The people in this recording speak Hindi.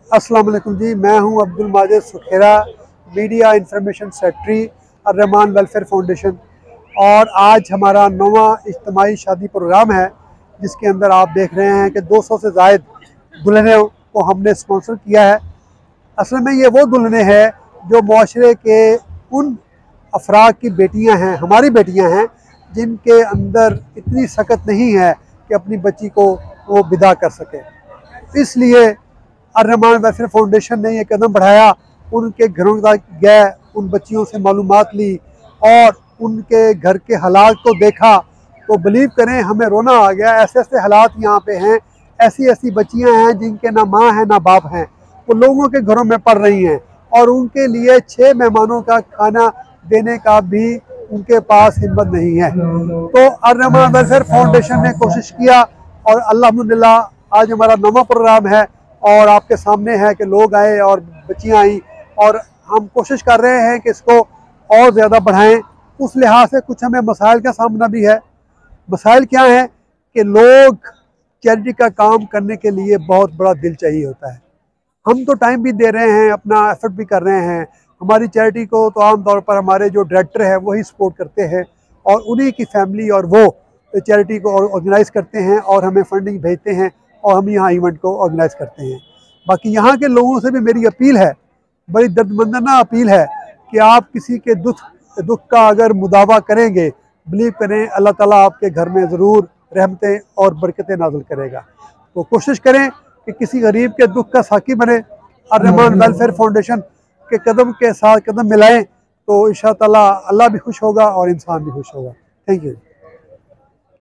अस्सलाम वालेकुम जी, मैं हूं Abdul Majid Sukhera, media information secretary Arrahman welfare foundation. और आज हमारा 9वां इज्तिमाई शादी प्रोग्राम है, जिसके अंदर आप देख रहे हैं कि 200 से ज़ायद दुल्हनों को हमने स्पॉन्सर किया है। असल में ये वो दुल्हनें हैं जो माशरे के उन अफराद की बेटियां हैं, हमारी बेटियां हैं, जिनके अंदर इतनी सकत नहीं है कि अपनी बच्ची को वो विदा कर सके। इसलिए अर्रहमान वेलफेयर फाउंडेशन ने ये कदम बढ़ाया, उनके घरों तक गए, उन बच्चियों से मालूमात ली और उनके घर के हालात को देखा तो बिलीव करें हमें रोना आ गया। ऐसे ऐसे हालात यहाँ पे हैं, ऐसी ऐसी बच्चियाँ हैं जिनके ना माँ है ना बाप हैं, वो लोगों के घरों में पढ़ रही हैं और उनके लिए 6 मेहमानों का खाना देने का भी उनके पास हिम्मत नहीं है। तो अर्रहमान वेलफेयर फाउंडेशन ने कोशिश किया और अल्हम्दुलिल्लाह आज हमारा 9वां प्रोग्राम है और आपके सामने है कि लोग आए और बच्चियाँ आई और हम कोशिश कर रहे हैं कि इसको और ज़्यादा बढ़ाएं। उस लिहाज से कुछ हमें मसाइल का सामना भी है। मसाइल क्या है कि लोग चैरिटी का काम करने के लिए बहुत बड़ा दिल चाहिए होता है। हम तो टाइम भी दे रहे हैं, अपना एफर्ट भी कर रहे हैं। हमारी चैरिटी को तो आम तौर पर हमारे जो डायरेक्टर हैं वही सपोर्ट करते हैं और उन्हीं की फैमिली और वो चैरिटी को ऑर्गेनाइज़ करते हैं और हमें फंडिंग भेजते हैं और हम यहाँ इवेंट को ऑर्गेनाइज़ करते हैं। बाकी यहाँ के लोगों से भी मेरी अपील है, बड़ी दर्दमंदाना अपील है कि आप किसी के दुख का अगर मुदावा करेंगे, बिलीव करें अल्लाह ताला आपके घर में ज़रूर रहमतें और बरकतें नाज़िल करेगा। तो कोशिश करें कि किसी गरीब के दुख का साकी बने। अर्रहमान वेलफेयर फाउंडेशन के कदम के साथ कदम मिलाएं तो इंशाअल्लाह ताला अल्लाह भी खुश होगा और इंसान भी खुश होगा। Thank you.